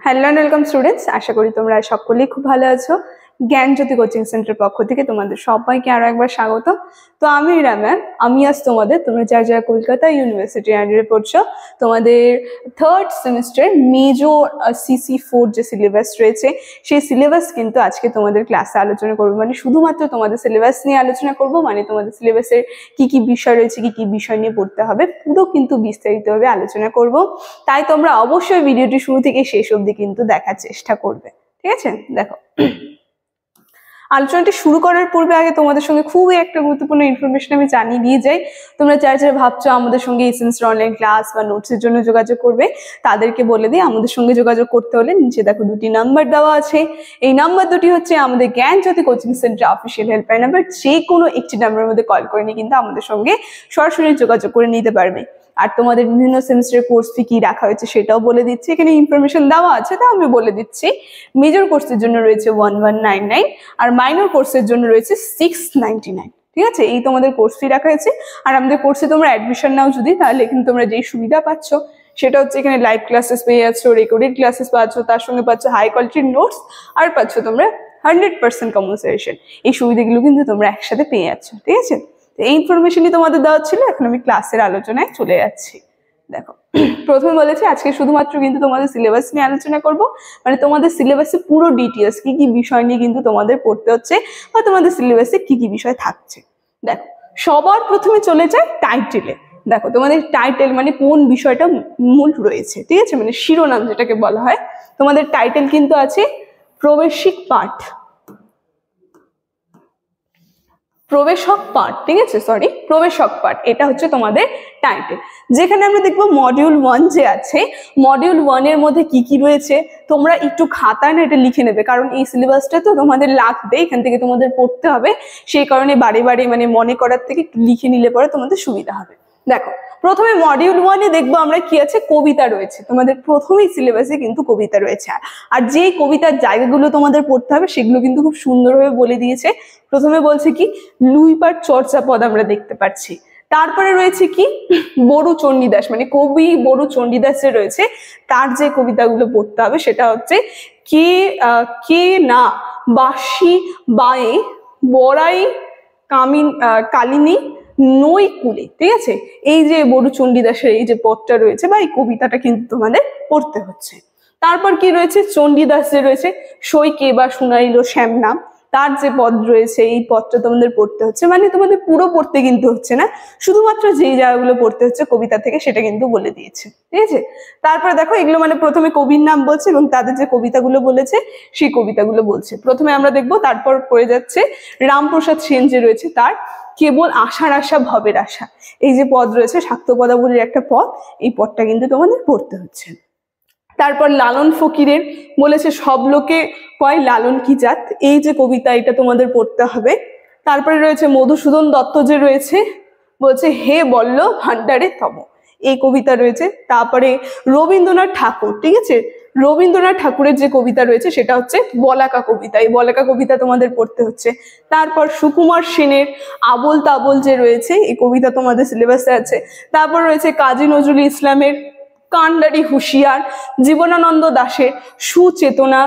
Hello and welcome students, আশা করি তোমরা সকলেই খুব ভালো আছো। জ্ঞানজ্যোতি কোচিং সেন্টারের পক্ষ থেকে তোমাদের সবাইকে আরো একবার স্বাগত। তো আমি রাম্যান, আমি আজ তোমরা যারা কলকাতা ইউনিভার্সিটি আন্ডারে পড়ছো, তোমাদের থার্ড সেমিস্টার মেজর CC4 যে সিলেবাস রয়েছে সেই সিলেবাস কিন্তু আজকে তোমাদের ক্লাসে আলোচনা করবো। মানে শুধুমাত্র তোমাদের সিলেবাস নিয়ে আলোচনা করবো, মানে তোমাদের সিলেবাসের কি কি বিষয় রয়েছে, কি কি বিষয় নিয়ে পড়তে হবে, পুরো কিন্তু বিস্তারিতভাবে আলোচনা করব। তাই তোমরা অবশ্যই ভিডিওটি শুরু থেকে শেষ অবধি কিন্তু দেখার চেষ্টা করবে, ঠিক আছে? দেখো, আলোচনাটি শুরু করার পূর্বে আগে তোমাদের সঙ্গে খুবই একটা গুরুত্বপূর্ণ ইনফরমেশন আমি জানিয়ে দিয়ে যাই। তোমরা যারা ভাবছো আমাদের সঙ্গে এসেন্সের অনলাইন ক্লাস বা নোটসের জন্য যোগাযোগ করবে, তাদেরকে বলে দিই আমাদের সঙ্গে যোগাযোগ করতে হলে নিচে দেখো দুটি নাম্বার দেওয়া আছে। এই নাম্বার দুটি হচ্ছে আমাদের Gyanjyoti coaching centre official helpline number. যে কোনো একটি নাম্বারের মধ্যে কল করে নিয়ে কিন্তু আমাদের সঙ্গে সরাসরি যোগাযোগ করে নিতে পারবে। আর তোমাদের বিভিন্ন সেমিস্টারের কোর্স ফি কি রাখা হয়েছে সেটাও বলে দিচ্ছি, এখানে ইনফরমেশন দেওয়া আছে, তা আমি বলে দিচ্ছি। মেজর কোর্সের জন্য রয়েছে 1199 আর মাইনর কোর্সের জন্য রয়েছে 699, ঠিক আছে? এই তোমাদের কোর্স ফি রাখা হয়েছে। আর আমাদের কোর্সে তোমরা অ্যাডমিশন নাও যদি, তাহলে এখানে তোমরা যেই সুবিধা পাচ্ছ সেটা হচ্ছে এখানে লাইভ ক্লাসেস পেয়ে যাচ্ছ, রেকর্ডেড ক্লাসেস পাচ্ছ, তার সঙ্গে পাচ্ছ হাই কোয়ালিটির নোটস, আর পাচ্ছ তোমরা 100% কম্পেনসেশন। এই সুবিধাগুলো কিন্তু তোমরা একসাথে পেয়ে যাচ্ছ, ঠিক আছে? এই ইনফরমেশনই তোমাদের দেওয়া ছিল। এখন আমি ক্লাসের আলোচনায় চলে যাচ্ছি। দেখো, প্রথমে বলেছি আজকে শুধুমাত্র কিন্তু তোমাদের সিলেবাস নিয়ে আলোচনা করব। মানে তোমাদের সিলেবাসে পুরো ডিটেলস কি কি বিষয় নিয়ে কিন্তু তোমাদের পড়তে হচ্ছে বা তোমাদের সিলেবাসে কি কি বিষয় থাকছে। দেখো, সবার প্রথমে চলে যায় টাইটেলে। দেখো, তোমাদের টাইটেল মানে কোন বিষয়টা মূল রয়েছে, ঠিক আছে? মানে শিরোনাম যেটাকে বলা হয়। তোমাদের টাইটেল কিন্তু আছে প্রবেশিক পাঠ, প্রবেশক পাঠ, ঠিক আছে? প্রবেশক পাঠ, এটা হচ্ছে তোমাদের টাইটেল। যেখানে আমরা দেখবো মডিউল 1 যে আছে, মডিউল 1 এর মধ্যে কি কি রয়েছে তোমরা একটু খাতায় না এটা লিখে নেবে, কারণ এই সিলেবাসটা তো তোমাদের লাগবে, এখান থেকে তোমাদের পড়তে হবে। সেই কারণে বারে বারে মানে মনে করার থেকে একটু লিখে নিলে পরে তোমাদের সুবিধা হবে। দেখো, প্রথমে মডিউল 1 এ দেখবো আমরা কি আছে, কবিতা রয়েছে। তোমাদের প্রথমেই সিলেবাসে কিন্তু কবিতা রয়েছে, আর যে কবিতার জায়গাগুলো তোমাদের পড়তে হবে সেগুলো কিন্তু খুব সুন্দরভাবে বলে দিয়েছে। প্রথমে বলছে কি, লুইপার চর্যাপদ আমরা দেখতে পাচ্ছি। তারপরে রয়েছে কি, বড়ু চণ্ডীদাস, মানে কবি বড়ু চণ্ডীদাস যে রয়েছে তার যে কবিতাগুলো পড়তে হবে সেটা হচ্ছে কে না বাসি বায়ে বড়াই কালিনী নই কুলে, ঠিক আছে? এই যে বড়ু চণ্ডীদাসের এই যে পদটা রয়েছে বা এই কবিতাটা কিন্তু তোমাদের পড়তে হচ্ছে। তারপর কি রয়েছে, চণ্ডীদাস যে রয়েছে, সই কে বা শুনাইল শ্যামনাম, তার যে পদ রয়েছে এই পদটা তোমাদের পড়তে হচ্ছে। মানে তোমাদের পুরো পড়তে কিন্তু হচ্ছে না, শুধুমাত্র যেই জায়গাগুলো পড়তে হচ্ছে কবিতা থেকে সেটা কিন্তু বলে দিয়েছে, ঠিক আছে? তারপরে দেখো, এগুলো মানে প্রথমে কবির নাম বলছে এবং তাদের যে কবিতাগুলো বলেছে সেই কবিতাগুলো বলছে। প্রথমে আমরা দেখবো, তারপর পড়ে যাচ্ছে রামপ্রসাদ সেন যে রয়েছে তার কেবল আশার আশা ভবের আশা, এই যে পদ রয়েছে শাক্ত পদাবলীর একটা পদ, এই পদটা কিন্তু তোমাদের পড়তে হচ্ছে। তারপর লালন ফকিরের বলেছে সব লোকে কয় লালন কি জাত, এই যে কবিতা এটা তোমাদের পড়তে হবে। তারপরে রয়েছে মধুসূদন দত্ত যে রয়েছে, বলছে হে বল্ল ভান্ডারে তব, এই কবিতা রয়েছে। তারপরে রবীন্দ্রনাথ ঠাকুর, ঠিক আছে? রবীন্দ্রনাথ ঠাকুরের যে কবিতা রয়েছে সেটা হচ্ছে বলাকা কবিতা, এই বলাকা কবিতা তোমাদের পড়তে হচ্ছে। তারপর সুকুমার সেনের আবোল তাবোল যে রয়েছে এই কবিতা তোমাদের সিলেবাসে আছে। তারপর রয়েছে কাজী নজরুল ইসলামের কান্ডারি হুঁশিয়ার, জীবনানন্দ দাশের সুচেতনা,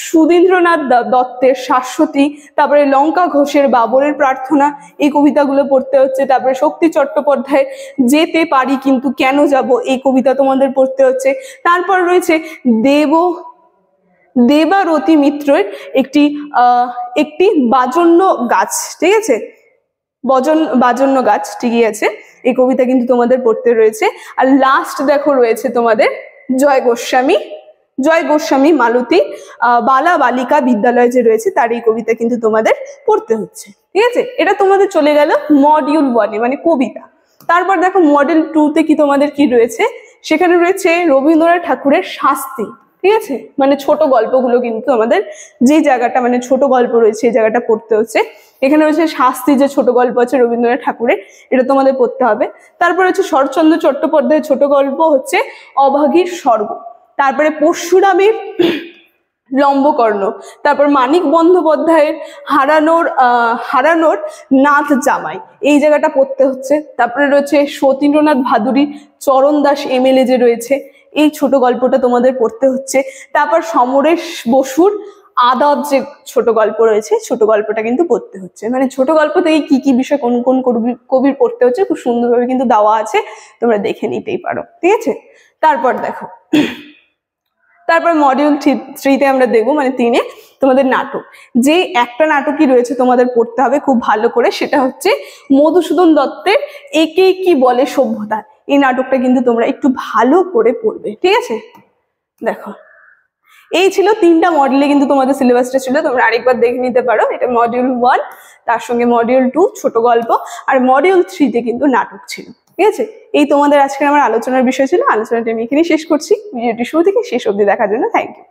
সুধীন্দ্রনাথ দত্তের শাশ্বতী, তারপরে লঙ্কা ঘোষের বাবরের প্রার্থনা, এই কবিতাগুলো পড়তে হচ্ছে। তারপরে শক্তি চট্টোপাধ্যায় যেতে পারি কিন্তু কেন যাব, এই কবিতা তোমাদের পড়তে হচ্ছে। তারপর রয়েছে দেবারতী মিত্রের একটি বাজন্য গাছ, ঠিক আছে? বাজন্য গাছ, ঠিকই আছে, এই কবিতা কিন্তু তোমাদের পড়তে রয়েছে। আর লাস্ট দেখো রয়েছে তোমাদের জয় গোস্বামী মালতী বালা বালিকা বিদ্যালয় যে রয়েছে তার এই কবিতা কিন্তু তোমাদের পড়তে হচ্ছে, ঠিক আছে? এটা তোমাদের চলে গেল মডিউল 1 মানে কবিতা। তারপর দেখো মডিউল 2 তে কি তোমাদের কি রয়েছে, সেখানে রয়েছে রবীন্দ্রনাথ ঠাকুরের শাস্তি, ঠিক আছে? মানে ছোট গল্পগুলো কিন্তু আমাদের যে জায়গাটা মানে ছোট গল্প রয়েছে এই জায়গাটা পড়তে হচ্ছে। এখানে রয়েছে শাস্তি যে ছোট গল্প আছে রবীন্দ্রনাথ ঠাকুরের, এটা তোমাদের পড়তে হবে। তারপরে হচ্ছে শরৎচন্দ্র চট্টোপাধ্যায়ের ছোট গল্প হচ্ছে অভাগীর স্বর্গ। তারপরে পরশুরামের লম্বকর্ণ, তারপর মানিক বন্দ্যোপাধ্যায়ের হারানোর নাথ জামাই, এই জায়গাটা পড়তে হচ্ছে। তারপরে রয়েছে সতীন্দ্রনাথ ভাদুরী চরণ দাস MLA যে রয়েছে এই ছোট গল্পটা তোমাদের পড়তে হচ্ছে। তারপর সমরেশ বসুর আদব যে ছোট গল্প রয়েছে, ছোট গল্পটা কিন্তু পড়তে হচ্ছে। মানে ছোট গল্প থেকে কি কি বিষয় কোন কোন কবির পড়তে হচ্ছে খুব সুন্দরভাবে কিন্তু দেওয়া আছে, তোমরা দেখে নিতেই পারো, ঠিক আছে। তারপর দেখো, তারপর মডিউল 3-তে আমরা দেখবো, মানে 3-এ তোমাদের নাটক। যে একটা নাটকই রয়েছে তোমাদের পড়তে হবে খুব ভালো করে, সেটা হচ্ছে মধুসূদন দত্তের একে কি বলে সভ্যতা। এই নাটকটা কিন্তু তোমরা একটু ভালো করে পড়বে, ঠিক আছে। দেখো, এই ছিল 3টা মডেলে কিন্তু তোমাদের সিলেবাসটা ছিল, তোমরা আরেকবার দেখে নিতে পারো। এটা মডিউল 1, তার সঙ্গে মডিউল 2 ছোট গল্প, আর মডিউল 3-তে কিন্তু নাটক ছিল, ঠিক আছে। এই তোমাদের আজকে আমার আলোচনার বিষয় ছিল। আলোচনাটা আমি এখানেই শেষ করছি। ভিডিওটি শুরু থেকে শেষ অবধি দেখার জন্য থ্যাংক ইউ।